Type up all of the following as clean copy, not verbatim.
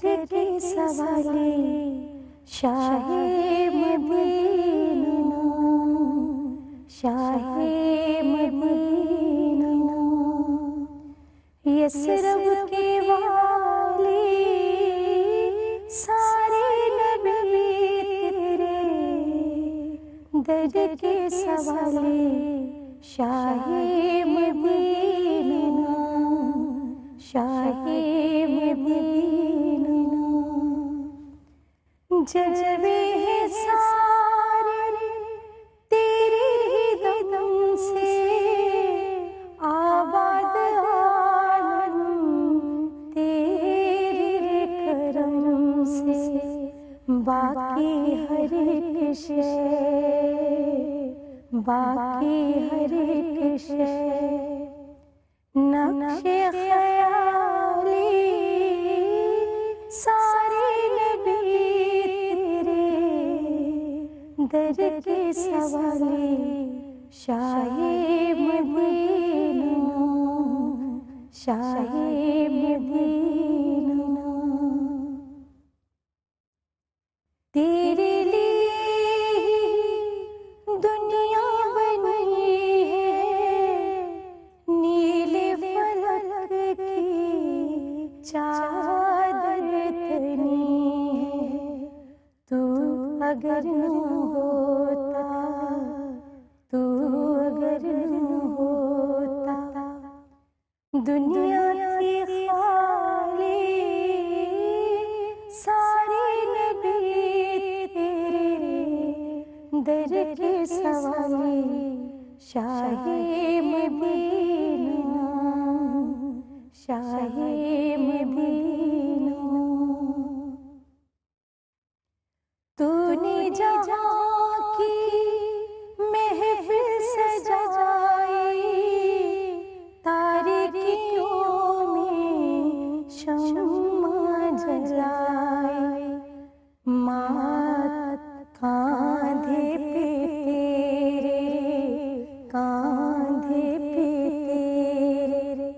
کے سوالے شاہ مدینہ، شاہ مدینہ، یثرب کے والے سارے نبی تیرے در کے سوالے شاہ مدینہ، شاہ مدینہ، جلوے ہیں سارے تیرے دم سے، آباد عالم تیرے کرم سے، باقی ہر ایک شے، باقی ہر ایک شے نقش خیالی سارے نبی تیرے در کے سوالے شاہ مدینہ، شاہ مدینہ، تیرے لیے دنیا بنی ہے، نیلے فلک کی چادر تنی ہے، تو اگر نہ ہوتا، تو اگر نہ ہوتا، دنیا تھی خالی، سارے نبی تیرے در کے سوالے شاہ مدینہ، شاہ مدینہ، تو نے جہاں کی محفل سجائی، تاریکیوں میں شمع جلائی، مات کاندھے پہ تیرے، کاندھے پہ تیرے،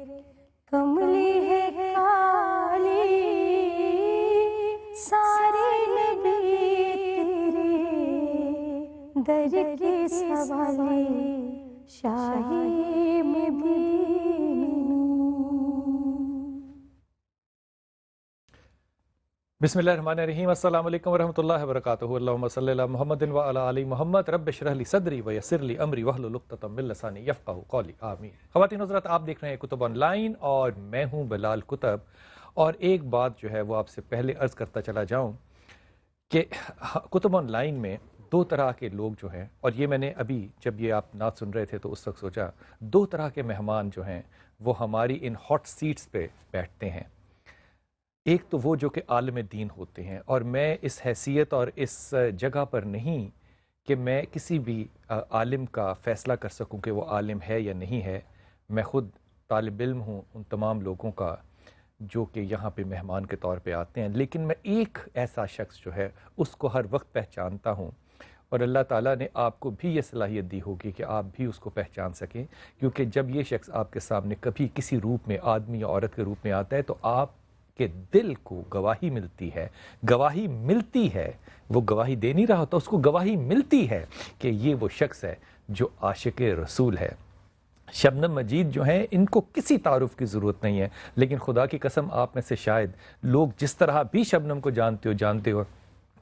کملی ہے کالی سارے نبی تیرے در کے سوالے شاہ مدینہ۔ بسم اللہ الرحمن الرحیم، السلام علیکم ورحمۃ اللہ وبرکاتہ، اللہم صلی علی محمد وعلی آل محمد، رب اشرح لی صدری ویسر لی امری واحلل عقدۃ من لسانی یفقہوا قولی، آمین۔ خواتین حضرات، آپ دیکھ رہے ہیں کتب آن لائن اور میں ہوں بلال کتب، اور ایک بات جو ہے وہ آپ سے پہلے عرض کرتا چلا جاؤں کہ کتب آن لائن میں دو طرح کے لوگ جو ہیں، اور یہ میں نے ابھی جب یہ آپ نعت سن رہے تھے تو اس وقت سوچا، دو طرح کے مہمان جو ہیں وہ ہماری ان ہاٹ سیٹس پہ بیٹھتے ہیں۔ ایک تو وہ جو کہ عالم دین ہوتے ہیں، اور میں اس حیثیت اور اس جگہ پر نہیں کہ میں کسی بھی عالم کا فیصلہ کر سکوں کہ وہ عالم ہے یا نہیں ہے، میں خود طالب علم ہوں ان تمام لوگوں کا جو کہ یہاں پہ مہمان کے طور پہ آتے ہیں، لیکن میں ایک ایسا شخص جو ہے اس کو ہر وقت پہچانتا ہوں، اور اللہ تعالیٰ نے آپ کو بھی یہ صلاحیت دی ہوگی کہ آپ بھی اس کو پہچان سکیں، کیونکہ جب یہ شخص آپ کے سامنے کبھی کسی روپ میں، آدمی یا عورت کے روپ میں آتا ہے تو آپ کے دل کو گواہی ملتی ہے، گواہی ملتی ہے، وہ گواہی دے نہیں رہا ہوتا، اس کو گواہی ملتی ہے کہ یہ وہ شخص ہے جو عاشق رسول ہے۔ شبنم مجید جو ہیں ان کو کسی تعارف کی ضرورت نہیں ہے، لیکن خدا کی قسم آپ میں سے شاید لوگ جس طرح بھی شبنم کو جانتے ہو،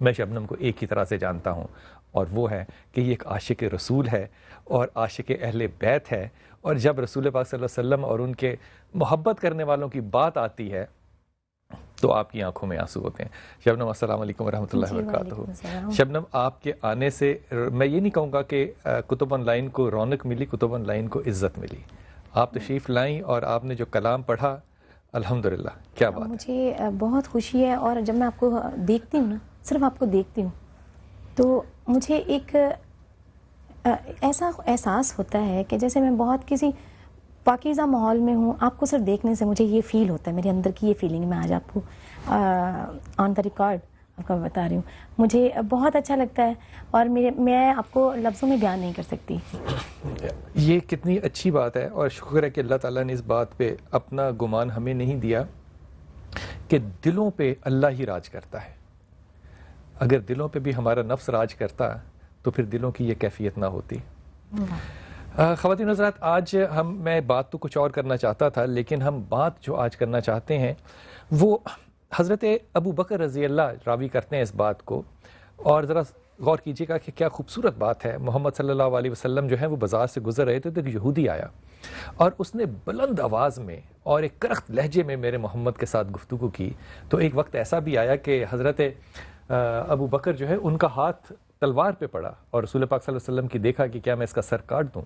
میں شبنم کو ایک ہی طرح سے جانتا ہوں، اور وہ ہے کہ یہ ایک عاشق رسول ہے اور عاشق اہل بیت ہے، اور جب رسول پاک صلی اللہ علیہ وسلم اور ان کے محبت کرنے والوں کی بات آتی ہے تو آپ کی آنکھوں میں آنسو ہوتے ہیں۔ شبنم السلام علیکم ورحمۃ اللہ وبرکاتہ۔ شبنم، آپ کے آنے سے میں یہ نہیں کہوں گا کہ کتب آن لائن کو رونق ملی، کتب آن لائن کو عزت ملی۔ آپ تشریف لائیں اور آپ نے جو کلام پڑھا، الحمدللہ، کیا بات ہے۔ مجھے بہت خوشی ہے، اور جب میں آپ کو دیکھتی ہوں نا، صرف آپ کو دیکھتی ہوں تو مجھے ایک ایسا احساس ہوتا ہے کہ جیسے میں بہت کسی پاکیزہ ماحول میں ہوں، آپ کو صرف دیکھنے سے مجھے یہ فیل ہوتا ہے، میرے اندر کی یہ فیلنگ میں آج آپ کو آن دا ریکارڈ آپ کو بتا رہی ہوں، مجھے بہت اچھا لگتا ہے، اور میں آپ کو لفظوں میں بیان نہیں کر سکتی۔ یہ کتنی اچھی بات ہے، اور شکر ہے کہ اللہ تعالیٰ نے اس بات پہ اپنا گمان ہمیں نہیں دیا کہ دلوں پہ اللہ ہی راج کرتا ہے. اگر دلوں پہ بھی ہمارا نفس راج کرتا تو پھر دلوں کی یہ کیفیت نہ ہوتی. خواتین حضرات، آج میں بات تو کچھ اور کرنا چاہتا تھا، لیکن ہم بات جو آج کرنا چاہتے ہیں وہ حضرت ابو بکر رضی اللہ راوی کرتے ہیں اس بات کو. اور ذرا غور کیجیے گا کہ کیا خوبصورت بات ہے. محمد صلی اللہ علیہ وسلم جو ہے وہ بازار سے گزر رہے تھے تو ایک یہودی آیا اور اس نے بلند آواز میں اور ایک کرخت لہجے میں میرے محمد کے ساتھ گفتگو کی. تو ایک وقت ایسا بھی آیا کہ حضرت ابو بکر جو ہے ان کا ہاتھ تلوار پہ پڑا اور رسول پاک صلی اللہ علیہ وسلم کی دیکھا کہ کیا میں اس کا سر کاٹ دوں.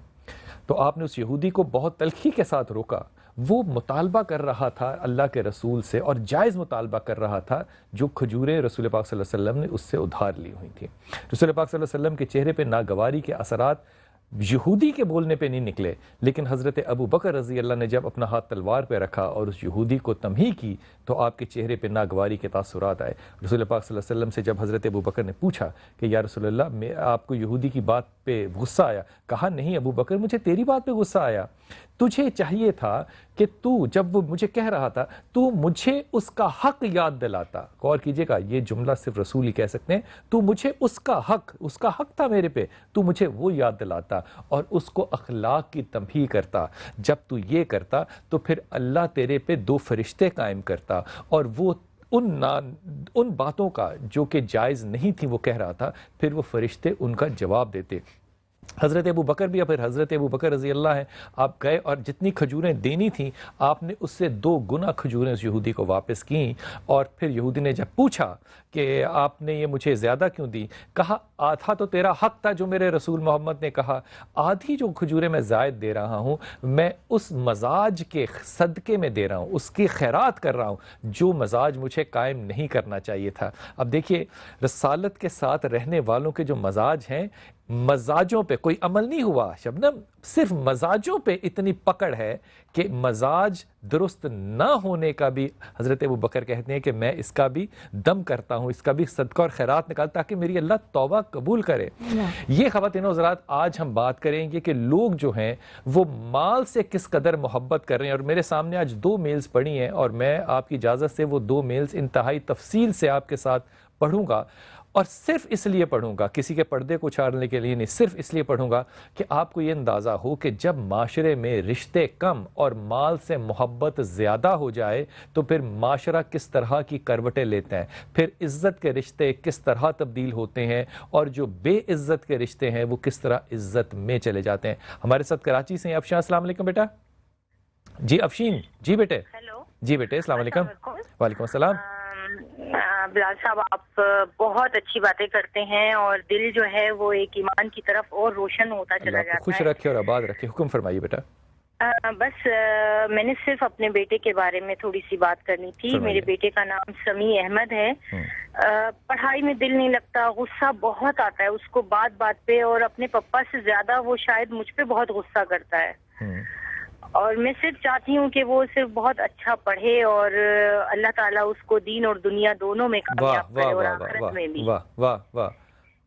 تو آپ نے اس یہودی کو بہت تلخی کے ساتھ روکا. وہ مطالبہ کر رہا تھا اللہ کے رسول سے، اور جائز مطالبہ کر رہا تھا، جو کھجوریں رسول پاک صلی اللہ علیہ وسلم نے اس سے ادھار لی ہوئی تھیں. رسول پاک صلی اللہ علیہ وسلم کے چہرے پہ ناگواری کے اثرات یہودی کے بولنے پہ نہیں نکلے، لیکن حضرت ابو بکر رضی اللہ نے جب اپنا ہاتھ تلوار پہ رکھا اور اس یہودی کو تمہید کی تو آپ کے چہرے پہ ناگواری کے تاثرات آئے. رسول پاک صلی اللہ علیہ وسلم سے جب حضرت ابو بکر نے پوچھا کہ یا رسول اللہ میں آپ کو یہودی کی بات پہ غصہ آیا؟ کہا نہیں ابو بکر، مجھے تیری بات پہ غصہ آیا. تجھے چاہیے تھا کہ تو جب وہ مجھے کہہ رہا تھا تو مجھے اس کا حق یاد دلاتا. غور کیجئے گا، یہ جملہ صرف رسول ہی کہہ سکتے ہیں. تو مجھے اس کا حق تھا میرے پہ، تو مجھے وہ یاد دلاتا اور اس کو اخلاق کی تنبیہ کرتا. جب تو یہ کرتا تو پھر اللہ تیرے پہ 2 فرشتے قائم کرتا، اور وہ ان باتوں کا جو کہ جائز نہیں تھی وہ کہہ رہا تھا، پھر وہ فرشتے ان کا جواب دیتے. حضرت ابو بکر بھی، پھر حضرت ابو بکر رضی اللہ ہیں، آپ گئے اور جتنی کھجوریں دینی تھیں آپ نے اس سے 2 گنا کھجوریں اس یہودی کو واپس کیں. اور پھر یہودی نے جب پوچھا کہ آپ نے یہ مجھے زیادہ کیوں دی، کہا آدھا تو تیرا حق تھا جو میرے رسول محمد نے کہا، آدھی جو کھجوریں میں زائد دے رہا ہوں میں اس مزاج کے صدقے میں دے رہا ہوں، اس کی خیرات کر رہا ہوں جو مزاج مجھے قائم نہیں کرنا چاہیے تھا. اب دیکھیے، رسالت کے ساتھ رہنے والوں کے جو مزاج ہیں، مزاجوں پہ کوئی عمل نہیں ہوا شبنم، صرف مزاجوں پہ اتنی پکڑ ہے کہ مزاج درست نہ ہونے کا بھی حضرت ابو بکر کہتے ہیں کہ میں اس کا بھی دم کرتا ہوں، اس کا بھی صدقہ اور خیرات نکالتا تاکہ میری اللہ توبہ قبول کرے. یہ خواتین و حضرات، آج ہم بات کریں گے کہ لوگ جو ہیں وہ مال سے کس قدر محبت کر رہے ہیں. اور میرے سامنے آج 2 میلز پڑھی ہیں اور میں آپ کی اجازت سے وہ 2 میلز انتہائی تفصیل سے آپ کے ساتھ پڑھوں گا. اور صرف اس لیے پڑھوں گا، کسی کے پردے کو چھاڑنے کے لیے نہیں، صرف اس لیے پڑھوں گا کہ آپ کو یہ اندازہ ہو کہ جب معاشرے میں رشتے کم اور مال سے محبت زیادہ ہو جائے تو پھر معاشرہ کس طرح کی کروٹیں لیتے ہیں، پھر عزت کے رشتے کس طرح تبدیل ہوتے ہیں، اور جو بے عزت کے رشتے ہیں وہ کس طرح عزت میں چلے جاتے ہیں. ہمارے ساتھ کراچی سے ہیں افشین. السلام علیکم بیٹا. جی افشین. جی بیٹے. ہیلو. جی بیٹے السلام علیکم. وعلیکم السلام. بلال صاحب، آپ بہت اچھی باتیں کرتے ہیں اور دل جو ہے وہ ایک ایمان کی طرف اور روشن ہوتا چلا اللہ جاتا آپ کو خوش ہے. رکھے اور آباد رکھے. حکم فرمائیے بیٹا. بس میں نے صرف اپنے بیٹے کے بارے میں تھوڑی سی بات کرنی تھی. فرمائیے. میرے بیٹے کا نام سمیع احمد ہے. پڑھائی میں دل نہیں لگتا، غصہ بہت آتا ہے اس کو بات بات پہ، اور اپنے پپا سے زیادہ وہ شاید مجھ پہ بہت غصہ کرتا ہے. اور میں صرف چاہتی ہوں کہ وہ صرف بہت اچھا پڑھے اور اللہ تعالیٰ اس کو دین اور دنیا دونوں میں کامیاب کرے اور آخرت میں بھی. واہ واہ واہ،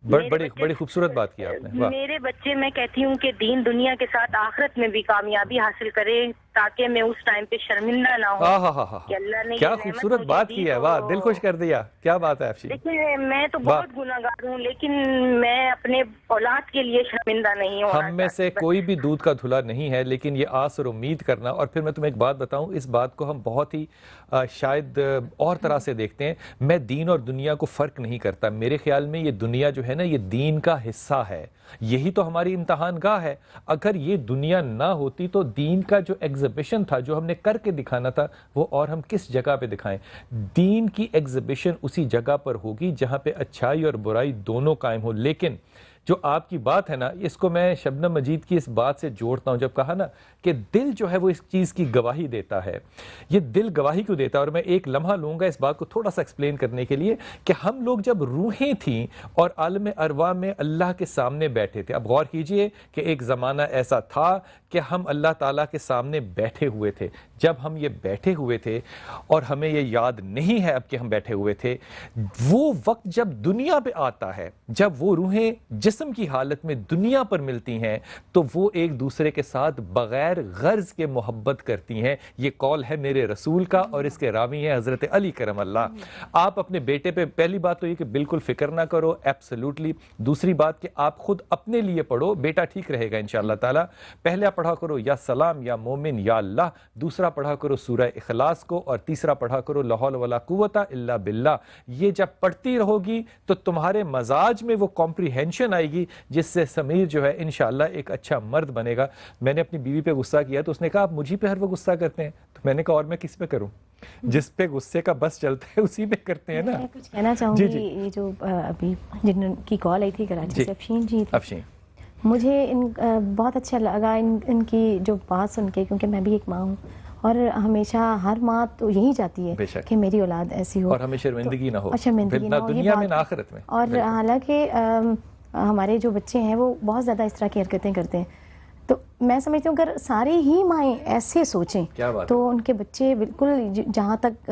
بڑی خوبصورت بات کی آپ نے. واہ. میرے بچے، میں کہتی ہوں کہ دین دنیا کے ساتھ آخرت میں بھی کامیابی حاصل کرے تاکہ میں اس ٹائم پہ شرمندہ نہ ہوں کہ اللہ نے کیا خوبصورت بات کی ہے. واہ، دل خوش کر دیا. کیا بات ہے افشین. دیکھیے، میں تو بہت گناہگار ہوں لیکن میں اپنے اولاد کے لیے شرمندہ نہیں ہوں. ہم میں سے کوئی بھی دودھ کا دھلا نہیں ہے، لیکن یہ آس اور امید کرنا. اور پھر میں تمہیں ایک بات بتاؤں، اس بات کو ہم بہت ہی شاید اور طرح سے دیکھتے ہیں. میں دین اور دنیا کو فرق نہیں کرتا. میرے خیال میں یہ دنیا جو ہے نا، یہ دین کا حصہ ہے. یہی تو ہماری امتحان گاہ ہے. اگر یہ دنیا نہ ہوتی تو دین کا جو ایگزیبیشن تھا، جو ہم نے کر کے دکھانا تھا، وہ اور ہم کس جگہ پہ دکھائیں. دین کی ایگزیبیشن اسی جگہ پر ہوگی جہاں پہ اچھائی اور برائی دونوں قائم ہو. لیکن جو آپ کی بات ہے نا، اس کو میں شبنم مجید کی اس بات سے جوڑتا ہوں، جب کہا نا کہ دل جو ہے وہ اس چیز کی گواہی دیتا ہے. یہ دل گواہی کیوں دیتا ہے؟ اور میں ایک لمحہ لوں گا اس بات کو تھوڑا سا ایکسپلین کرنے کے لیے کہ ہم لوگ جب روحیں تھیں اور عالم ارواح میں اللہ کے سامنے بیٹھے تھے. اب غور کیجئے کہ ایک زمانہ ایسا تھا کہ ہم اللہ تعالیٰ کے سامنے بیٹھے ہوئے تھے. جب ہم یہ بیٹھے ہوئے تھے اور ہمیں یہ یاد نہیں ہے اب کہ ہم بیٹھے ہوئے تھے، وہ وقت جب دنیا پہ آتا ہے، جب وہ روحیں جسم کی حالت میں دنیا پر ملتی ہیں، تو وہ ایک دوسرے کے ساتھ بغیر بغیر غرض کے محبت کرتی ہیں. یہ قول ہے میرے رسول کا اور اس کے راوی ہیں حضرت علی کرم اللہ. آپ اپنے بیٹے پہ پہلی بات تو یہ کہ بالکل فکر نہ کرو, ایبسلیوٹلی. دوسری بات کہ آپ خود اپنے لیے پڑھو, بیٹا ٹھیک رہے گا انشاءاللہ تعالی. پہلا پڑھا کرو یا سلام یا مومن یا اللہ, دوسرا پڑھا کرو سورہ اخلاص کو, اور تیسرا پڑھا کرو لا حول ولا قوت الا باللہ. یہ جب پڑھتی رہو گی تو تمہارے مزاج میں وہ کمپریہنشن آئے گی جس سے سمیر جو ہے انشاءاللہ ایک اچھا مرد بنے گا. میں نے اپنی بیوی پہ غصہ کیا تو اس نے کہا آپ مجھے پہ ہر وہ غصہ کرتے ہیں, تو میں نے کہا اور میں کس پہ کروں, جس پہ غصے کا بس چلتا ہے اسی پہ کرتے ہیں نا. میں کچھ کہنا چاہوں گی, یہ جو ابھی جن کی کال آئی تھی کراچی سے, افشین جی, افشین, مجھے بہت اچھا لگا ان کی جو بات سن کے, کیونکہ میں بھی ایک ماں ہوں اور ہمیشہ ہر ماں تو یہی چاہتی ہے کہ میری اولاد ایسی ہو اور ہمیں شرمندگی نہ ہو, شرمندگی نہ ہو دنیا میں نہ آخرت میں. اور حالانکہ ہمارے جو بچے ہیں وہ بہت زیادہ اس طرح کی حرکتیں کرتے ہیں, تو میں سمجھتی ہوں اگر ساری ہی مائیں ایسے سوچیں تو ان کے بچے بالکل جہاں تک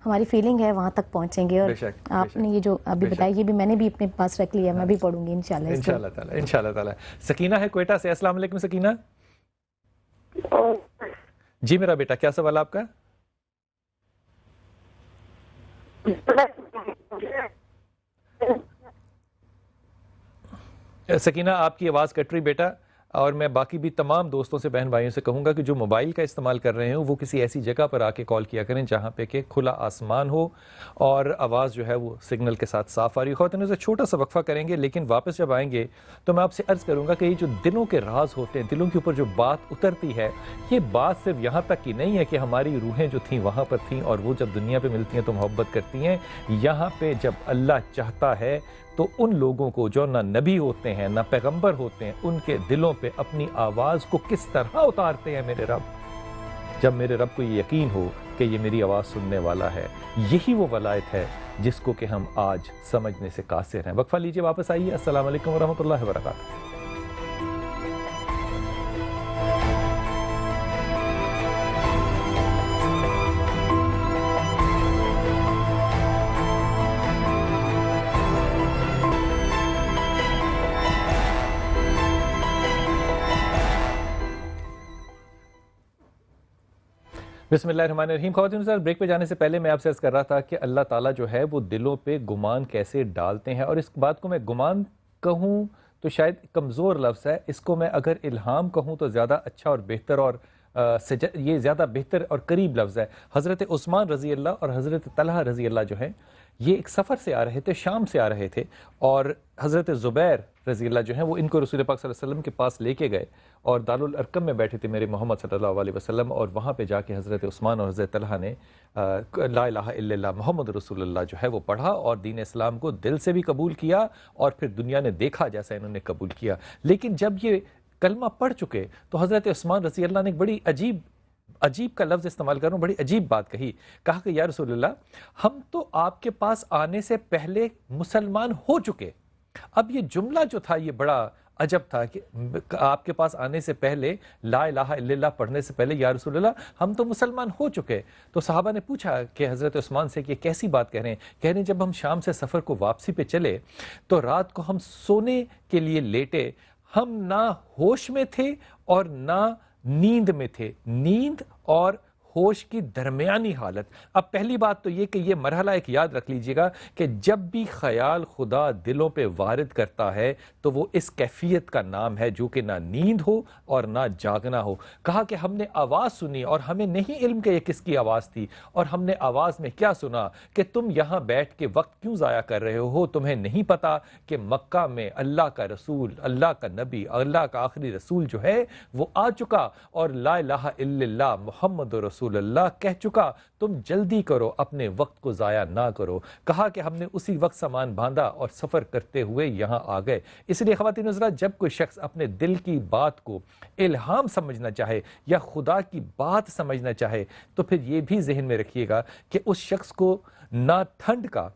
ہماری فیلنگ ہے وہاں تک پہنچیں گے. اور آپ نے یہ جو ابھی بتائی یہ بھی میں نے بھی اپنے پاس رکھ لیا, میں بھی پڑھوں گی انشاءاللہ تعالی, انشاءاللہ تعالی. سکینہ ہے کوئٹہ سے. السلام علیکم سکینہ. جی میرا بیٹا, کیا سوال آپ کا؟ سکینہ آپ کی آواز کٹ رہی بیٹا, اور میں باقی بھی تمام دوستوں سے, بہن بھائیوں سے کہوں گا کہ جو موبائل کا استعمال کر رہے ہیں وہ کسی ایسی جگہ پر آ کے کال کیا کریں جہاں پہ کہ کھلا آسمان ہو اور آواز جو ہے وہ سگنل کے ساتھ صاف آ رہی. خواتین سے چھوٹا سا وقفہ کریں گے, لیکن واپس جب آئیں گے تو میں آپ سے عرض کروں گا کہ یہ جو دلوں کے راز ہوتے ہیں, دلوں کے اوپر جو بات اترتی ہے, یہ بات صرف یہاں تک کی نہیں ہے کہ ہماری روحیں جو تھیں وہاں پر تھیں اور وہ جب دنیا پہ ملتی ہیں تو محبت کرتی ہیں. یہاں پہ جب اللہ چاہتا ہے تو ان لوگوں کو جو نہ نبی ہوتے ہیں نہ پیغمبر ہوتے ہیں, ان کے دلوں پہ اپنی آواز کو کس طرح اتارتے ہیں میرے رب. جب میرے رب کو یہ یقین ہو کہ یہ میری آواز سننے والا ہے, یہی وہ ولایت ہے جس کو کہ ہم آج سمجھنے سے قاصر ہیں. وقفہ لیجئے, واپس آئیے. السلام علیکم ورحمۃ اللہ وبرکاتہ. بسم اللہ الرحمن الرحیم. خواتین صاحب, بریک پہ جانے سے پہلے میں آپ سے عرض کر رہا تھا کہ اللہ تعالیٰ جو ہے وہ دلوں پہ گمان کیسے ڈالتے ہیں, اور اس بات کو میں گمان کہوں تو شاید کمزور لفظ ہے, اس کو میں اگر الہام کہوں تو زیادہ اچھا اور بہتر, اور یہ زیادہ بہتر اور قریب لفظ ہے. حضرت عثمان رضی اللہ اور حضرت طلحہ رضی اللہ جو ہیں یہ ایک سفر سے آ رہے تھے, شام سے آ رہے تھے, اور حضرت زبیر رضی اللہ جو ہیں وہ ان کو رسول پاک صلی اللہ علیہ وسلم کے پاس لے کے گئے اور دارالارقم میں بیٹھے تھے میرے محمد صلی اللہ علیہ وسلم, اور وہاں پہ جا کے حضرت عثمان اور حضرت طلحہ نے لا الہ الا اللہ محمد رسول اللہ جو ہے وہ پڑھا اور دین اسلام کو دل سے بھی قبول کیا, اور پھر دنیا نے دیکھا جیسا انہوں نے قبول کیا. لیکن جب یہ کلمہ پڑھ چکے تو حضرت عثمان رضی اللہ نے ایک بڑی عجیب کا لفظ استعمال کر رہا ہوں, بڑی عجیب بات کہی. کہا کہ یا رسول اللہ, ہم تو آپ کے پاس آنے سے پہلے مسلمان ہو چکے. اب یہ جملہ جو تھا یہ بڑا عجب تھا کہ آپ کے پاس آنے سے پہلے لا الہ الا اللہ پڑھنے سے پہلے یا رسول اللہ ہم تو مسلمان ہو چکے. تو صحابہ نے پوچھا کہ حضرت عثمان سے کہ کیسی بات کہہ رہے ہیں. کہہ رہے ہیں جب ہم شام سے سفر کو واپسی پہ چلے تو رات کو ہم سونے کے لیے لیٹے, ہم نہ ہوش میں تھے اور نہ نیند میں تھے, نیند اور ہوش کی درمیانی حالت. اب پہلی بات تو یہ کہ یہ مرحلہ ایک یاد رکھ لیجئے گا کہ جب بھی خیال خدا دلوں پہ وارد کرتا ہے تو وہ اس کیفیت کا نام ہے جو کہ نہ نیند ہو اور نہ جاگنا ہو. کہا کہ ہم نے آواز سنی اور ہمیں نہیں علم کہ یہ کس کی آواز تھی, اور ہم نے آواز میں کیا سنا کہ تم یہاں بیٹھ کے وقت کیوں ضائع کر رہے ہو, تمہیں نہیں پتا کہ مکہ میں اللہ کا رسول, اللہ کا نبی, اللہ کا آخری رسول جو ہے وہ آ چکا اور لا الہ الا اللہ محمد رسول اللہ کہہ چکا, تم جلدی کرو, اپنے وقت کو ضائع نہ کرو. کہا کہ ہم نے اسی وقت سامان باندھا اور سفر کرتے ہوئے یہاں آ گئے. اس لیے خواتین حضرات, جب کوئی شخص اپنے دل کی بات کو الہام سمجھنا چاہے یا خدا کی بات سمجھنا چاہے تو پھر یہ بھی ذہن میں رکھیے گا کہ اس شخص کو نہ ٹھنڈ کا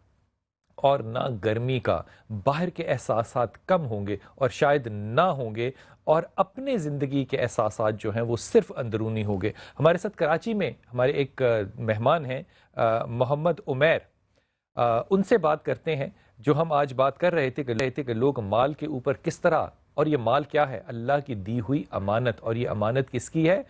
اور نہ گرمی کا, باہر کے احساسات کم ہوں گے اور شاید نہ ہوں گے, اور اپنے زندگی کے احساسات جو ہیں وہ صرف اندرونی ہوں گے. ہمارے ساتھ کراچی میں ہمارے ایک مہمان ہیں محمد عمیر, ان سے بات کرتے ہیں جو ہم آج بات کر رہے تھے کہ لوگ مال کے اوپر کس طرح اور یہ مال کیا ہے؟ اللہ کی دی ہوئی امانت. اور یہ امانت کس کی ہے؟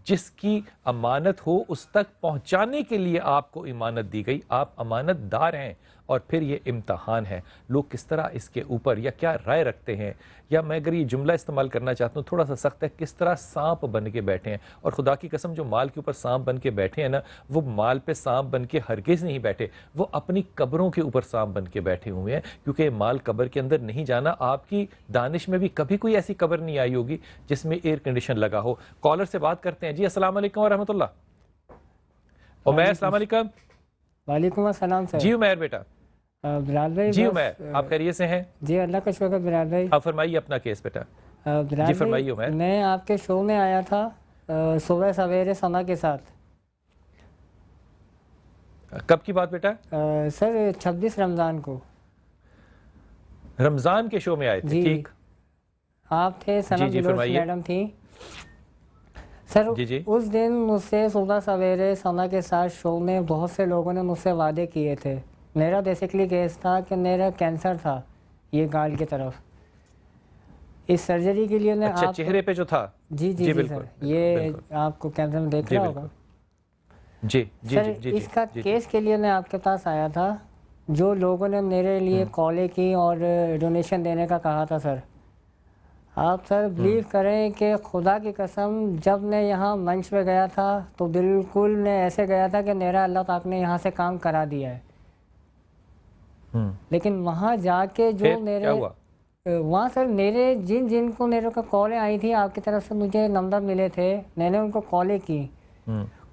جس کی امانت ہو اس تک پہنچانے کے لیے آپ کو امانت دی گئی. آپ امانت دار ہیں. اور پھر یہ امتحان ہے. لوگ کس طرح اس کے اوپر یا کیا رائے رکھتے ہیں، یا میں اگر یہ جملہ استعمال کرنا چاہتا ہوں تھوڑا سا سخت ہے، کس طرح سانپ بن کے بیٹھے ہیں. اور خدا کی قسم جو مال کے اوپر سانپ بن کے بیٹھے ہیں نا، وہ مال پہ سانپ بن کے ہرگز نہیں بیٹھے، وہ اپنی قبروں کے اوپر سانپ بن کے بیٹھے ہوئے ہیں. کیونکہ مال قبر کے اندر نہیں جانا. آپ کی دانش میں بھی کبھی کوئی ایسی قبر نہیں آئی ہوگی جس میں ایئر کنڈیشن لگا ہو. کالر سے بات کرتے ہیں. جی السلام علیکم ورحمۃ اللہ. عمیر السلام علیکم. وعلیکم السلام سر. جی عمیر بیٹا. بلال بھائی. جی عمیر آپ خیریت سے ہیں؟ جی اللہ کا شکر. بلال بھائی آپ فرمائیے اپنا کیس بیٹا. بلال جی فرمائیے عمیر. میں آپ کے شو میں آیا تھا صبح سویرے سنا کے ساتھ. کب کی بات بیٹا؟ سر 26 رمضان کو. رمضان کے شو میں آئے تھے. جی ٹھیک. آپ تھے، ثنا جی بلوچ فرمائیے. میڈم تھی. سر جی اس دن مجھ سے صبح سویرے ثنا کے ساتھ شو میں بہت سے لوگوں نے مجھ سے وعدے کیے تھے. میرا بیسکلی کیس تھا کہ میرا کینسر تھا یہ گال کی طرف. اس سرجری کے لیے اچھا چہرے پہ جو تھا. جی جی جی سر یہ آپ کو کیمرے میں دیکھ رہا ہوگا. جی جی سر اس کا کیس کے لیے میں آپ کے پاس آیا تھا. جو لوگوں نے میرے لیے کالیں کی اور ڈونیشن دینے کا کہا تھا سر، آپ سر بلیو کریں کہ خدا کی قسم جب میں یہاں منچ پہ گیا تھا تو بالکل میں ایسے گیا تھا کہ میرا اللہ پاک نے یہاں سے کام کرا دیا ہے. لیکن وہاں جا کے جو میرے وہاں سر میرے جن کو میرے کو کالیں آئی تھی آپ کی طرف سے، مجھے نمبر ملے تھے، میں نے ان کو کالیں کی.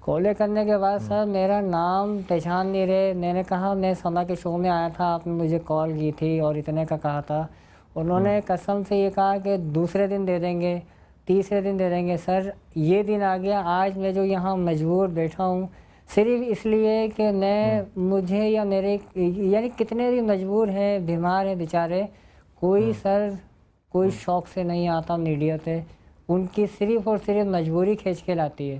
کالیں کرنے کے بعد سر میرا نام پہچان نہیں رہے. میں نے کہا میں ثنا کے شو میں آیا تھا، آپ نے مجھے کال کی تھی اور اتنے کا کہا تھا. انہوں نے قسم سے یہ کہا کہ دوسرے دن دے دیں گے، تیسرے دن دے دیں گے. سر یہ دن آ گیا. آج میں جو یہاں مجبور بیٹھا ہوں صرف اس لیے کہ مجھے یا میرے یعنی کتنے بھی مجبور ہیں، بیمار ہیں بیچارے، کوئی سر کوئی شوق سے نہیں آتا میڈیا پہ. ان کی صرف اور صرف مجبوری کھینچ کے لاتی ہے.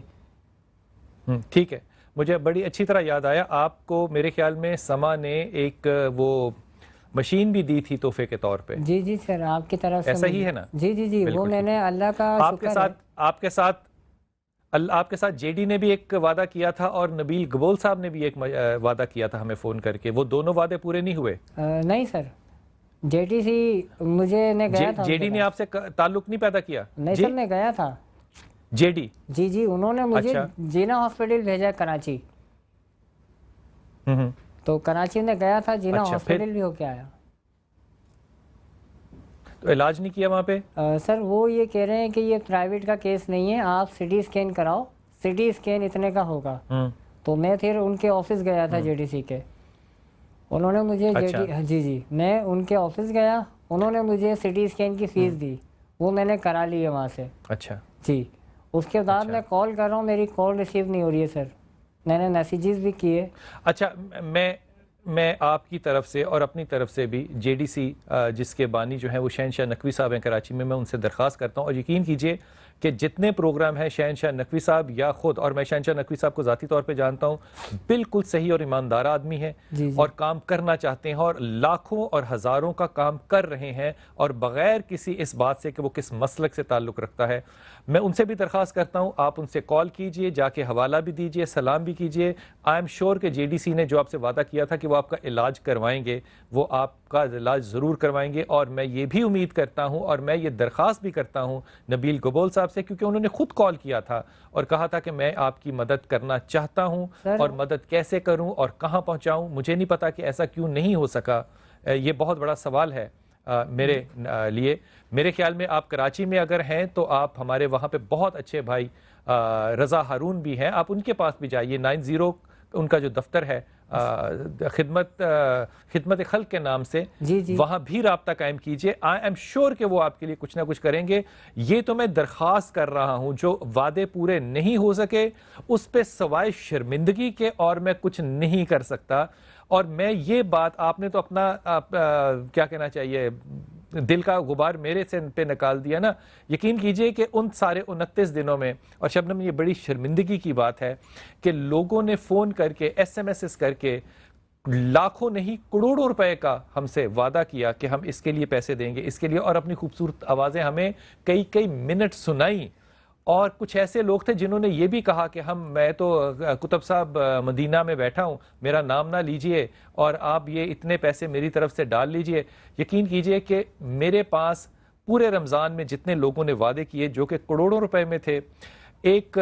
ٹھیک ہے. مجھے بڑی اچھی طرح یاد آیا آپ کو میرے خیال میں سما نے ایک وہ مشین بھی دی تھی تحفے کے طور پہ. جی جی سر آپ کی طرف سے ایسا ہی ہے نا؟ جی جی جی وہ میں نے اللہ کا شکر ہے. آپ کے ساتھ جے ڈی نے بھی ایک وعدہ کیا تھا اور نبیل گبول صاحب نے بھی ایک وعدہ کیا تھا ہمیں فون کر کے. وہ دونوں وعدے پورے نہیں ہوئے؟ نہیں سر. جے ڈی سی مجھے میں گیا تھا. جے ڈی نے آپ سے تعلق نہیں پیدا کیا؟ نہیں سر میں گیا تھا. جے ڈی جی جی انہوں نے مجھے جینا ہاسپٹل بھیجا کراچی. تو کراچی میں گیا تھا، جینا ہاسپٹل بھی ہو کے آیا. تو علاج نہیں کیا وہاں پہ؟ سر وہ یہ کہہ رہے ہیں کہ یہ پرائیویٹ کا کیس نہیں ہے، آپ سی ٹی اسکین کراؤ، سی ٹی اسکین اتنے کا ہوگا. تو میں پھر ان کے آفس گیا تھا جے ڈی سی کے. انہوں نے مجھے جی میں ان کے آفس گیا، انہوں نے مجھے سی ٹی اسکین کی فیس دی، وہ میں نے کرا لی ہے وہاں سے. اچھا جی. اس کے بعد میں کال کر رہا ہوں، میری کال ریسیو نہیں ہو رہی ہے سر. میں نے میسیجز بھی کیے. اچھا میں آپ کی طرف سے اور اپنی طرف سے بھی جے ڈی سی جس کے بانی جو ہیں وہ شہنشاہ نقوی صاحب ہیں کراچی میں ان سے درخواست کرتا ہوں. اور یقین کیجئے کہ جتنے پروگرام ہیں شہنشاہ نقوی صاحب یا خود، اور میں شہنشاہ نقوی صاحب کو ذاتی طور پہ جانتا ہوں، بالکل صحیح اور ایماندار آدمی ہیں اور کام کرنا چاہتے ہیں اور لاکھوں اور ہزاروں کا کام کر رہے ہیں اور بغیر کسی اس بات سے کہ وہ کس مسلک سے تعلق رکھتا ہے. میں ان سے بھی درخواست کرتا ہوں آپ ان سے کال کیجئے، جا کے حوالہ بھی دیجئے، سلام بھی کیجئے. آئی ایم شیور کہ جے ڈی سی نے جو آپ سے وعدہ کیا تھا کہ وہ آپ کا علاج کروائیں گے، وہ آپ کا علاج ضرور کروائیں گے. اور میں یہ بھی امید کرتا ہوں اور میں یہ درخواست بھی کرتا ہوں نبیل گبول صاحب سے، کیونکہ انہوں نے خود کال کیا تھا اور کہا تھا کہ میں آپ کی مدد کرنا چاہتا ہوں اور مدد کیسے کروں اور کہاں پہنچاؤں. مجھے نہیں پتا کہ ایسا کیوں نہیں ہو سکا. یہ بہت بڑا سوال ہے میرے لیے. میرے خیال میں آپ کراچی میں اگر ہیں تو آپ ہمارے وہاں پہ بہت اچھے بھائی رضا ہارون بھی ہیں، آپ ان کے پاس بھی جائیے. 90 ان کا جو دفتر ہے خدمت خلق کے نام سے، وہاں بھی رابطہ قائم کیجئے. آئی ایم شیور کہ وہ آپ کے لیے کچھ نہ کچھ کریں گے. یہ تو میں درخواست کر رہا ہوں، جو وعدے پورے نہیں ہو سکے اس پہ سوائے شرمندگی کے اور میں کچھ نہیں کر سکتا. اور میں یہ بات آپ نے تو اپنا کیا کہنا چاہیے دل کا غبار میرے سے پہ نکال دیا نا. یقین کیجئے کہ ان سارے 29 دنوں میں، اور شبنم یہ بڑی شرمندگی کی بات ہے کہ لوگوں نے فون کر کے ایس ایم ایس کر کے لاکھوں نہیں کروڑوں روپے کا ہم سے وعدہ کیا کہ ہم اس کے لیے پیسے دیں گے، اس کے لیے، اور اپنی خوبصورت آوازیں ہمیں کئی کئی منٹ سنائیں. اور کچھ ایسے لوگ تھے جنہوں نے یہ بھی کہا کہ میں تو کتب صاحب مدینہ میں بیٹھا ہوں، میرا نام نہ لیجئے اور آپ یہ اتنے پیسے میری طرف سے ڈال لیجئے. یقین کیجئے کہ میرے پاس پورے رمضان میں جتنے لوگوں نے وعدے کیے جو کہ کروڑوں روپے میں تھے، ایک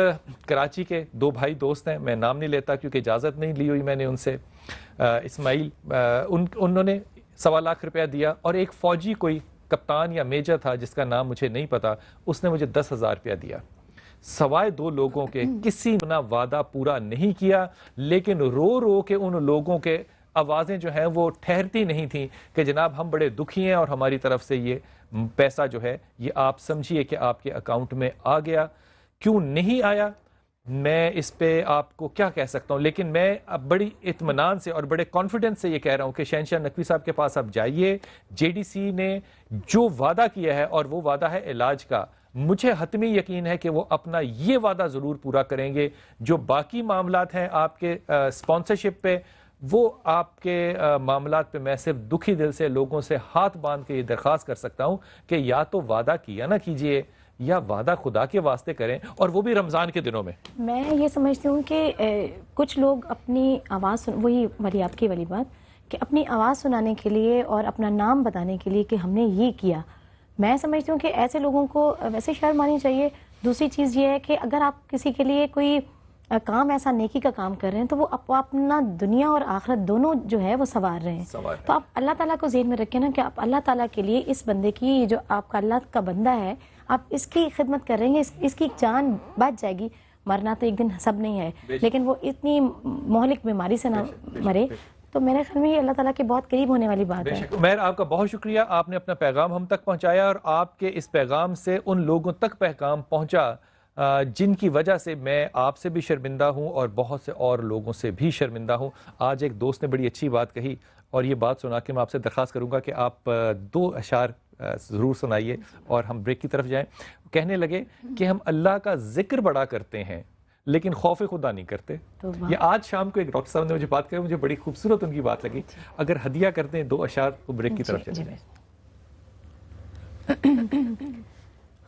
کراچی کے 2 بھائی دوست ہیں، میں نام نہیں لیتا کیونکہ اجازت نہیں لی ہوئی میں نے ان سے، اسماعیل، انہوں نے 1.25 لاکھ روپیہ دیا، اور ایک فوجی کوئی کپتان یا میجر تھا جس کا نام مجھے نہیں پتا، اس نے مجھے 10,000 روپیہ دیا. سوائے 2 لوگوں کے کسی نے وعدہ پورا نہیں کیا، لیکن رو رو کے ان لوگوں کے آوازیں جو ہیں وہ ٹھہرتی نہیں تھیں کہ جناب ہم بڑے دکھی ہیں اور ہماری طرف سے یہ پیسہ جو ہے یہ آپ سمجھیے کہ آپ کے اکاؤنٹ میں آ گیا. کیوں نہیں آیا میں اس پہ آپ کو کیا کہہ سکتا ہوں، لیکن میں اب بڑی اطمینان سے اور بڑے کانفیڈنس سے یہ کہہ رہا ہوں کہ شہنشاہ نقوی صاحب کے پاس آپ جائیے. جے ڈی سی نے جو وعدہ کیا ہے، اور وہ وعدہ ہے علاج کا، مجھے حتمی یقین ہے کہ وہ اپنا یہ وعدہ ضرور پورا کریں گے. جو باقی معاملات ہیں آپ کے اسپانسرشپ پہ، وہ آپ کے معاملات پہ میں صرف دکھی دل سے لوگوں سے ہاتھ باندھ کے یہ درخواست کر سکتا ہوں کہ یا تو وعدہ کیا نہ کیجئے، یا وعدہ خدا کے واسطے کریں، اور وہ بھی رمضان کے دنوں میں. میں یہ سمجھتی ہوں کہ کچھ لوگ اپنی آواز وہی والی آپ کی والی بات کہ اپنی آواز سنانے کے لیے اور اپنا نام بتانے کے لیے کہ ہم نے یہ کیا، میں سمجھتی ہوں کہ ایسے لوگوں کو ویسے شرم آنی چاہیے. دوسری چیز یہ ہے کہ اگر آپ کسی کے لیے کوئی کام ایسا نیکی کا کام کر رہے ہیں تو وہ اپنا دنیا اور آخرت دونوں جو ہے وہ سنوار رہے ہیں. تو آپ اللہ تعالیٰ کو ذہن میں رکھیں نا کہ آپ اللہ تعالیٰ کے لیے اس بندے کی، جو آپ کا اللہ کا بندہ ہے، آپ اس کی خدمت کر رہے ہیں، اس کی جان بچ جائے گی. مرنا تو ایک دن سب نہیں ہے، لیکن وہ اتنی مہلک بیماری سے نہ مرے، تو میرے خیال میں یہ اللہ تعالیٰ کے بہت قریب ہونے والی بات ہے. عمیر، آپ کا بہت شکریہ، آپ نے اپنا پیغام ہم تک پہنچایا، اور آپ کے اس پیغام سے ان لوگوں تک پیغام پہنچا جن کی وجہ سے میں آپ سے بھی شرمندہ ہوں اور بہت سے اور لوگوں سے بھی شرمندہ ہوں. آج ایک دوست نے بڑی اچھی بات کہی، اور یہ بات سنا کے میں آپ سے درخواست کروں گا کہ آپ 2 اشعار ضرور سنائیے اور ہم بریک کی طرف جائیں. کہنے لگے کہ ہم اللہ کا ذکر بڑا کرتے ہیں لیکن خوف خدا نہیں کرتے. یہ آج شام کو ایک ڈاکٹر صاحب نے مجھے بات کہی، مجھے بڑی خوبصورت ان کی بات لگی. اگر ہدیہ کرتے ہیں 2 اشعار تو بریک کی طرف چلیں.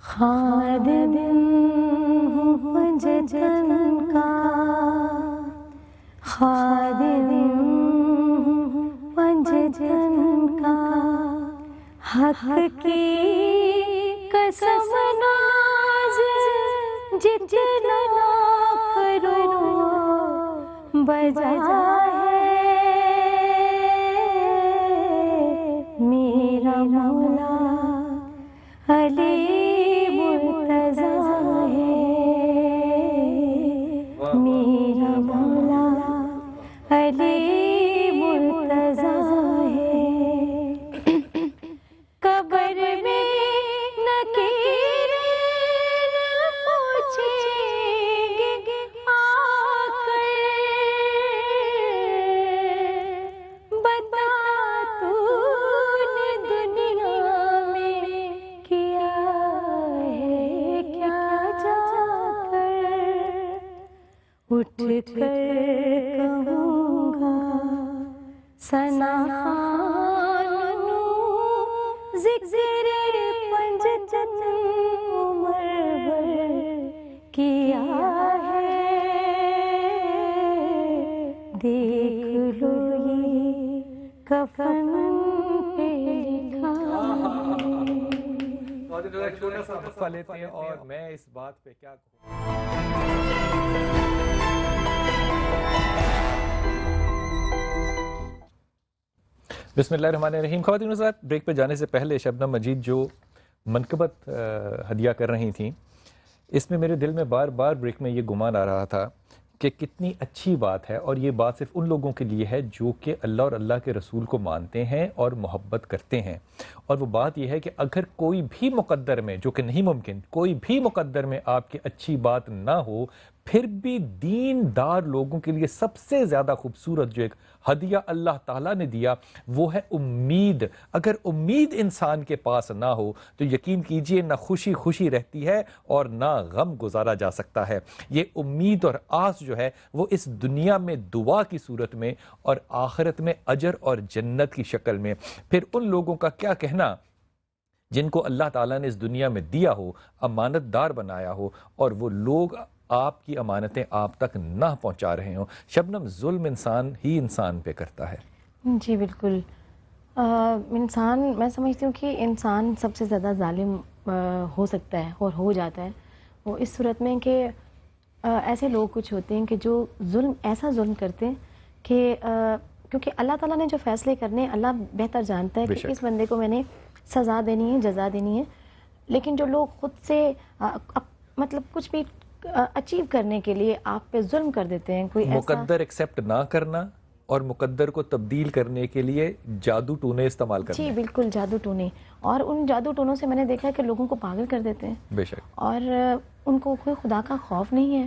خادم ہوں پنجتن کا، خادم ہوں پنجتن کا، حق کی قسم ناز جتنا کرو بجا ہے میرا مولا علی میرا مولا علی مرتضیٰ ہے. قبر میں نکیر پوچھیں گے آ کر، بتا تو نے دنیا میں کیا ہے کیا جا کر. اٹھ کر کہوں گا ثنا خان ذکر پنجتن عمر بھر کیا ہے، دیکھ لو یہ کفن پہ لکھا ہے. چھوٹا سا وقفہ لیتے ہیں اور میں اس بات پہ کیا کہوں. بسم اللہ الرحمن الرحیم. خواتین و حضرات، بریک پہ جانے سے پہلے شبنم مجید جو منقبت ہدیہ کر رہی تھیں، اس میں میرے دل میں بار بار بریک میں یہ گمان آ رہا تھا کہ کتنی اچھی بات ہے، اور یہ بات صرف ان لوگوں کے لیے ہے جو کہ اللہ اور اللہ کے رسول کو مانتے ہیں اور محبت کرتے ہیں. اور وہ بات یہ ہے کہ اگر کوئی بھی مقدر میں، جو کہ نہیں ممکن، کوئی بھی مقدر میں آپ کی اچھی بات نہ ہو، پھر بھی دیندار لوگوں کے لیے سب سے زیادہ خوبصورت جو ایک ہدیہ اللہ تعالیٰ نے دیا وہ ہے امید. اگر امید انسان کے پاس نہ ہو تو یقین کیجئے نہ خوشی خوشی رہتی ہے اور نہ غم گزارا جا سکتا ہے. یہ امید اور آس جو ہے وہ اس دنیا میں دعا کی صورت میں اور آخرت میں اجر اور جنت کی شکل میں. پھر ان لوگوں کا کیا کہنا جن کو اللہ تعالیٰ نے اس دنیا میں دیا ہو، امانت دار بنایا ہو، اور وہ لوگ آپ کی امانتیں آپ تک نہ پہنچا رہے ہوں. شبنم، ظلم انسان ہی انسان پہ کرتا ہے. جی بالکل. انسان، میں سمجھتی ہوں کہ انسان سب سے زیادہ ظالم ہو سکتا ہے اور ہو جاتا ہے وہ اس صورت میں کہ ایسے لوگ کچھ ہوتے ہیں کہ جو ایسا ظلم کرتے ہیں کہ کیونکہ اللہ تعالیٰ نے جو فیصلے کرنے اللہ بہتر جانتا ہے کہ اس بندے کو میں نے سزا دینی ہے، جزا دینی ہے. لیکن جو لوگ خود سے مطلب کچھ بھی اچیو کرنے کے لیے آپ پہ ظلم کر دیتے ہیں، کوئی مقدر ایکسیپٹ نہ کرنا اور مقدر کو تبدیل کرنے کے لیے جادو ٹونے استعمال کرنا. جی بالکل، جادو ٹونے. اور ان جادو ٹونوں سے میں نے دیکھا کہ لوگوں کو پاگل کر دیتے ہیں. بے شک. اور ان کو کوئی خدا کا خوف نہیں ہے.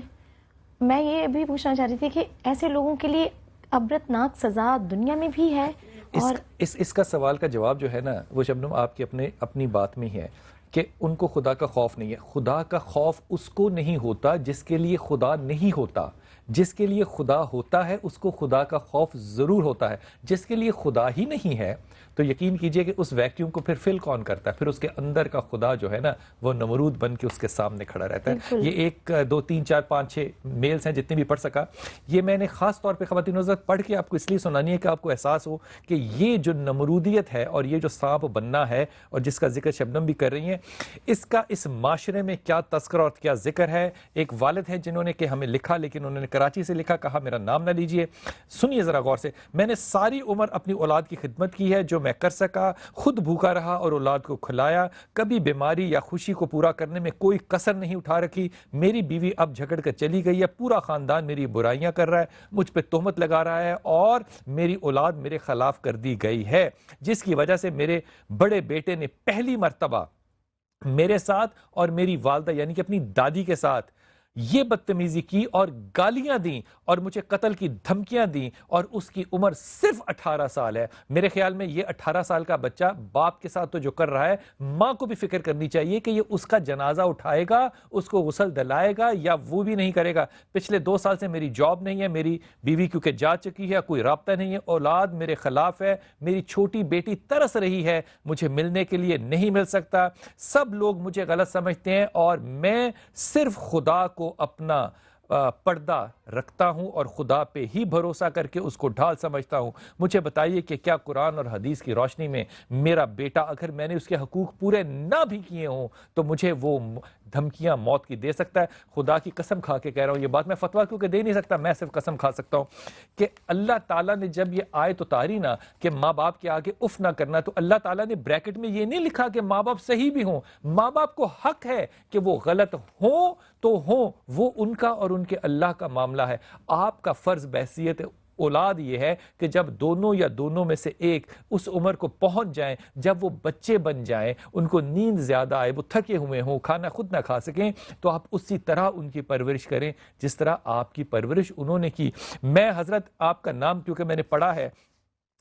میں یہ بھی پوچھنا چاہ رہی تھی کہ ایسے لوگوں کے لیے عبرتناک سزا دنیا میں بھی ہے. اور اس کا سوال کا جواب جو ہے نا وہ شبنم آپ کی اپنی بات میں ہی ہے کہ ان کو خدا کا خوف نہیں ہے. خدا کا خوف اس کو نہیں ہوتا جس کے لیے خدا نہیں ہوتا. جس کے لیے خدا ہوتا ہے اس کو خدا کا خوف ضرور ہوتا ہے. جس کے لیے خدا ہی نہیں ہے تو یقین کیجئے کہ اس ویکیوم کو پھر فل کون کرتا ہے؟ پھر اس کے اندر کا خدا جو ہے نا وہ نمرود بن کے اس کے سامنے کھڑا رہتا ہے. یہ 1 2 3 4 5 6 میلز ہیں جتنے بھی پڑھ سکا. یہ میں نے خاص طور پہ خواتین حضرات پڑھ کے آپ کو اس لیے سنانی ہے کہ آپ کو احساس ہو کہ یہ جو نمرودیت ہے اور یہ جو سانپ بننا ہے اور جس کا ذکر شبنم بھی کر رہی ہیں، اس کا اس معاشرے میں کیا تذکرہ اور کیا ذکر ہے. ایک والد ہیں جنہوں نے کہ ہمیں لکھا، لیکن انہوں نے کراچی سے لکھا، کہا میرا نام نہ لیجئے. سنیے ذرا غور سے. میں نے ساری عمر اپنی اولاد کی خدمت کی ہے، جو میں کر سکا خود بھوکا رہا اور اولاد کو کھلایا. کبھی بیماری یا خوشی کو پورا کرنے میں کوئی کسر نہیں اٹھا رکھی. میری بیوی اب جھگڑ کر چلی گئی ہے. پورا خاندان میری برائیاں کر رہا ہے، مجھ پہ تہمت لگا رہا ہے اور میری اولاد میرے خلاف کر دی گئی ہے، جس کی وجہ سے میرے بڑے بیٹے نے پہلی مرتبہ میرے ساتھ اور میری والدہ یعنی کہ اپنی دادی کے ساتھ یہ بدتمیزی کی اور گالیاں دیں اور مجھے قتل کی دھمکیاں دیں، اور اس کی عمر صرف 18 سال ہے. میرے خیال میں یہ 18 سال کا بچہ باپ کے ساتھ تو جو کر رہا ہے، ماں کو بھی فکر کرنی چاہیے کہ یہ اس کا جنازہ اٹھائے گا، اس کو غسل دلائے گا یا وہ بھی نہیں کرے گا. پچھلے 2 سال سے میری جاب نہیں ہے، میری بیوی کیونکہ جا چکی ہے، کوئی رابطہ نہیں ہے، اولاد میرے خلاف ہے، میری چھوٹی بیٹی ترس رہی ہے، مجھے ملنے کے لیے نہیں مل سکتا. سب لوگ مجھے غلط سمجھتے ہیں اور میں صرف خدا کو اپنا پردہ رکھتا ہوں اور خدا پہ ہی بھروسہ کر کے اس کو ڈھال سمجھتا ہوں. مجھے بتائیے کہ کیا قرآن اور حدیث کی روشنی میں میرا بیٹا، اگر میں نے اس کے حقوق پورے نہ بھی کیے ہوں تو مجھے وہ دھمکیاں موت کی دے سکتا ہے؟ خدا کی قسم کھا کے کہہ رہا ہوں یہ بات، میں فتویٰ کیونکہ دے نہیں سکتا، میں صرف قسم کھا سکتا ہوں کہ اللہ تعالیٰ نے جب یہ آیت اتاری نا کہ ماں باپ کے آگے اف نہ کرنا، تو اللہ تعالیٰ نے بریکٹ میں یہ نہیں لکھا کہ ماں باپ صحیح بھی ہوں. ماں باپ کو حق ہے کہ وہ غلط ہوں تو ہوں، وہ ان کا اور ان کے اللہ کا معاملہ ہے. آپ کا فرض بحیثیت اولاد یہ ہے کہ جب دونوں یا دونوں میں سے ایک اس عمر کو پہنچ جائیں، جب وہ بچے بن جائیں، ان کو نیند زیادہ آئے، وہ تھکے ہوئے ہوں، کھانا خود نہ کھا سکیں، تو آپ اسی طرح ان کی پرورش کریں جس طرح آپ کی پرورش انہوں نے کی. میں حضرت آپ کا نام کیونکہ میں نے پڑھا ہے،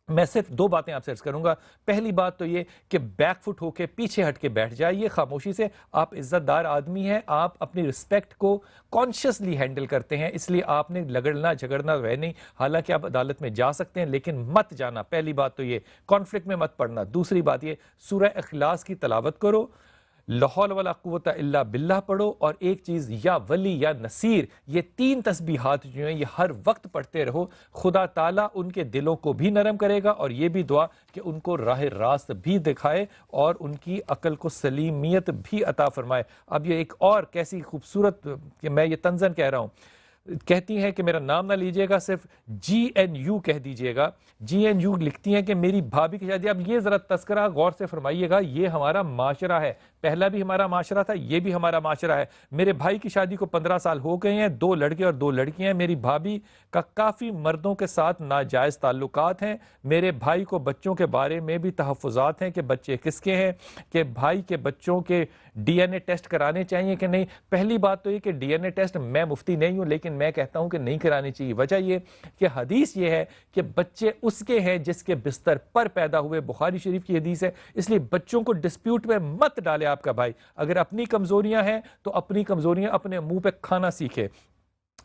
میں صرف 2 باتیں آپ سے عرض کروں گا. پہلی بات تو یہ کہ بیک فٹ ہو کے پیچھے ہٹ کے بیٹھ جائیے خاموشی سے. آپ عزت دار آدمی ہیں، آپ اپنی رسپیکٹ کو کانشیسلی ہینڈل کرتے ہیں، اس لیے آپ نے لگڑنا جھگڑنا ہے نہیں. حالانکہ آپ عدالت میں جا سکتے ہیں لیکن مت جانا. پہلی بات تو یہ، کانفلکٹ میں مت پڑنا. دوسری بات یہ، سورہ اخلاص کی تلاوت کرو، لا حول ولا قوت الا باللہ پڑھو، اور ایک چیز یا ولی یا نصیر، یہ 3 تسبیحات جو ہیں یہ ہر وقت پڑھتے رہو. خدا تعالیٰ ان کے دلوں کو بھی نرم کرے گا، اور یہ بھی دعا کہ ان کو راہ راست بھی دکھائے اور ان کی عقل کو سلیمیت بھی عطا فرمائے. اب یہ ایک اور کیسی خوبصورت کہ میں یہ طنزاً کہہ رہا ہوں، کہتی ہیں کہ میرا نام نہ لیجئے گا، صرف GNU کہہ دیجئے گا. GNU لکھتی ہیں کہ میری بھابھی کی شادی. اب یہ ذرا تذکرہ غور سے فرمائیے گا، یہ ہمارا معاشرہ ہے، پہلا بھی ہمارا معاشرہ تھا، یہ بھی ہمارا معاشرہ ہے. میرے بھائی کی شادی کو 15 سال ہو گئے ہیں، 2 لڑکے اور 2 لڑکیاں ہیں. میری بھابھی کا کافی مردوں کے ساتھ ناجائز تعلقات ہیں. میرے بھائی کو بچوں کے بارے میں بھی تحفظات ہیں کہ بچے کس کے ہیں، کہ بھائی کے بچوں کے DNA ٹیسٹ کرانے چاہیے کہ نہیں. پہلی بات تو یہ کہ DNA ٹیسٹ میں مفتی نہیں ہوں لیکن میں کہتا ہوں کہ نہیں کرانے چاہیے. وجہ یہ کہ حدیث یہ ہے کہ بچے اس کے ہیں جس کے بستر پر پیدا ہوئے، بخاری شریف کی حدیث ہے. اس لیے بچوں کو ڈسپیوٹ میں مت ڈالے آپ کا بھائی. اگر اپنی کمزوریاں ہیں تو اپنی کمزوریاں اپنے منہ پہ کھانا سیکھے.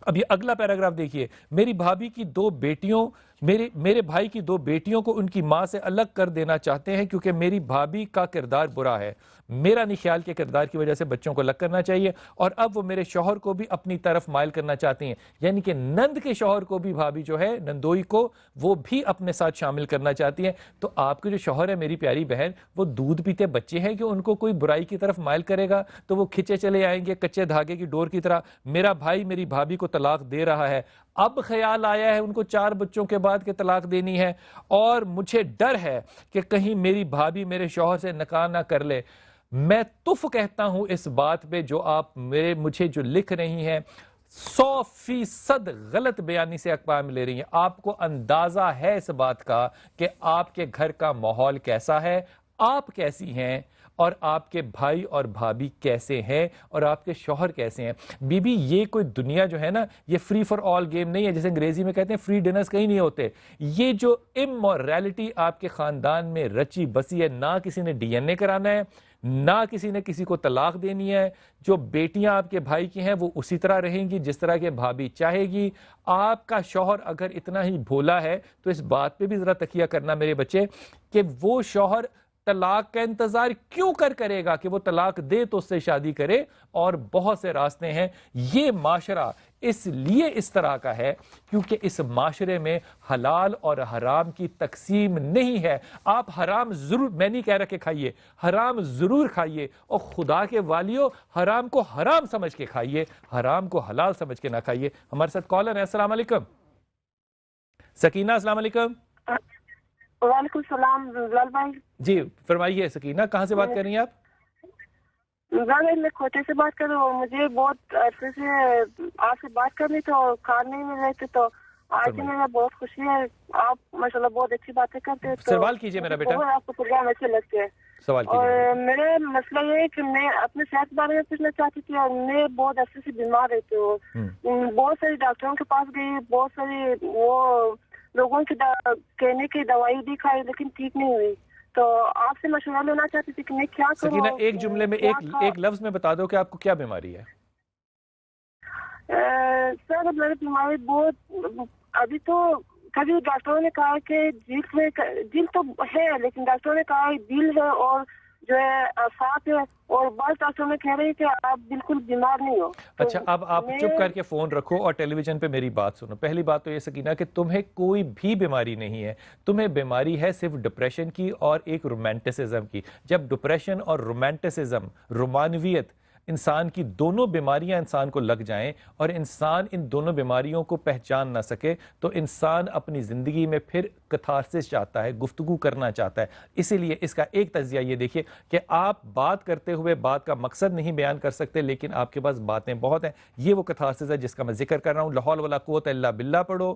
اب یہ اگلا پیراگراف دیکھیے. میری بھابھی کی 2 بیٹیوں میرے بھائی کی 2 بیٹیوں کو ان کی ماں سے الگ کر دینا چاہتے ہیں کیونکہ میری بھابھی کا کردار برا ہے. میرا نہیں خیال کہ کردار کی وجہ سے بچوں کو الگ کرنا چاہیے. اور اب وہ میرے شوہر کو بھی اپنی طرف مائل کرنا چاہتی ہیں، یعنی کہ نند کے شوہر کو بھی بھابھی جو ہے نندوئی کو وہ بھی اپنے ساتھ شامل کرنا چاہتی ہیں. تو آپ کے جو شوہر ہے میری پیاری بہن، وہ دودھ پیتے بچے ہیں کہ ان کو کوئی برائی کی طرف مائل کرے گا تو وہ کھچے چلے آئیں گے کچے دھاگے کی ڈور کی طرح. میرا بھائی میری بھابھی کو طلاق دے رہا ہے. اب خیال آیا ہے ان کو 4 بچوں کے بعد کہ طلاق دینی ہے، اور مجھے ڈر ہے کہ کہیں میری بھابھی میرے شوہر سے نکاح نہ کر لے. میں تف کہتا ہوں اس بات پہ جو آپ مجھے جو لکھ رہی ہیں 100% غلط بیانی سے اقوام لے رہی ہیں. آپ کو اندازہ ہے اس بات کا کہ آپ کے گھر کا ماحول کیسا ہے، آپ کیسی ہیں، اور آپ کے بھائی اور بھابھی کیسے ہیں، اور آپ کے شوہر کیسے ہیں. بی بی یہ کوئی دنیا جو ہے نا، یہ فری فار آل گیم نہیں ہے. جیسے انگریزی میں کہتے ہیں فری ڈنرز کہیں نہیں ہوتے. یہ جو امورالٹی آپ کے خاندان میں رچی بسی ہے، نہ کسی نے DNA کرانا ہے، نہ کسی نے کسی کو طلاق دینی ہے. جو بیٹیاں آپ کے بھائی کی ہیں وہ اسی طرح رہیں گی جس طرح کے بھابھی چاہے گی. آپ کا شوہر اگر اتنا ہی بھولا ہے تو اس بات پہ بھی ذرا تکیہ کرنا میرے بچے کہ وہ شوہر طلاق کا انتظار کیوں کرے گا کہ وہ طلاق دے تو اس سے شادی کرے. اور بہت سے راستے ہیں. یہ معاشرہ اس لیے اس طرح کا ہے کیونکہ اس معاشرے میں حلال اور حرام کی تقسیم نہیں ہے. آپ حرام ضرور، میں نہیں کہہ رہا کہ کھائیے، حرام ضرور کھائیے، اور خدا کے والیو حرام کو حرام سمجھ کے کھائیے، حرام کو حلال سمجھ کے نہ کھائیے. ہمارے ساتھ کالر ہے. السلام علیکم سکینہ. السلام علیکم. وعلیکم السلام بلال بھائی. جی فرمائیے سکینہ، کہاں سے بات کر رہی ہیں آپ؟ میں کھوٹے سے بات کر رہا ہوں. مجھے بہت عرصے سے آپ سے بات کرنی تو کار نہیں مل رہے تھے، تو آج ہی میں بہت خوشی ہے. آپ ماشاءاللہ بہت اچھی باتیں کرتے ہیں. سوال کیجئے میرا بیٹا. آپ کو پروگرام اچھے لگتے ہیں. سوال اور کیجئے. میرا مسئلہ یہ ہے کہ میں اپنے صحت کے بارے میں پوچھنا چاہتی تھی. اور میں بہت عرصے سے بیمار رہتی ہوں. بہت ساری ڈاکٹروں کے پاس گئی، بہت ساری وہ لوگوں کی کہنے کی دوائی بھی کھائی لیکن ٹھیک نہیں ہوئی. تو آپ سے مشورہ لینا چاہتی تھی کہ میں کیا کروں. سکینہ ایک جملے میں ایک لفظ میں بتا دو کہ آپ کو کیا بیماری ہے. سر میری بیماری بہت، ابھی تو کبھی ڈاکٹروں نے کہا کہ دل تو ہے، لیکن ڈاکٹروں نے کہا دل ہے اور جو ہے اعصاب ہے، اور بعض ڈاکٹروں نے کہہ رہے کہ آپ بالکل بیمار نہیں ہو. اچھا اب آپ چپ کر کے فون رکھو اور ٹیلی ویژن پہ میری بات سنو. پہلی بات تو یہ سکینہ کہ تمہیں کوئی بھی بیماری نہیں ہے. تمہیں بیماری ہے صرف ڈپریشن کی اور ایک رومانٹسزم کی. جب ڈپریشن اور رومانٹسزم، رومانویت، انسان کی دونوں بیماریاں انسان کو لگ جائیں اور انسان ان دونوں بیماریوں کو پہچان نہ سکے تو انسان اپنی زندگی میں پھر کتھارسس چاہتا ہے، گفتگو کرنا چاہتا ہے. اسی لیے اس کا ایک تجزیہ یہ دیکھیے کہ آپ بات کرتے ہوئے بات کا مقصد نہیں بیان کر سکتے لیکن آپ کے پاس باتیں بہت ہیں. یہ وہ کتھارسس ہے جس کا میں ذکر کر رہا ہوں. لا حول ولا قوت الا باللہ پڑھو،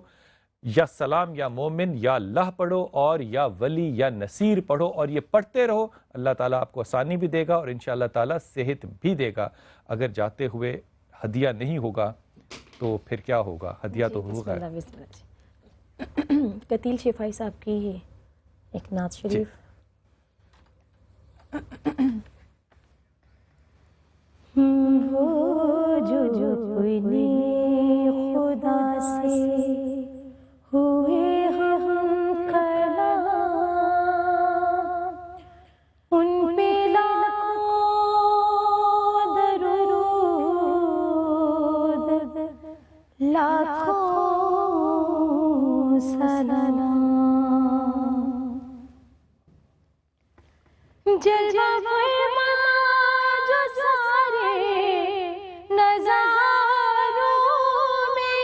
یا سلام یا مومن یا اللہ پڑھو، اور یا ولی یا نصیر پڑھو، اور یہ پڑھتے رہو. اللہ تعالیٰ آپ کو آسانی بھی دے گا اور انشاءاللہ تعالیٰ صحت بھی دے گا. اگر جاتے ہوئے ہدیہ نہیں ہوگا تو پھر کیا ہوگا؟ ہدیہ تو ہوگا. قتیل شفائی صاحب کی ایک نعت شریف. وہ جو اپنے خدا سے ہوئے ہم کلام، ان پہ لاکھوں درود، لاکھوں سلام. جلوہ فرما جو سارے نظاروں میں،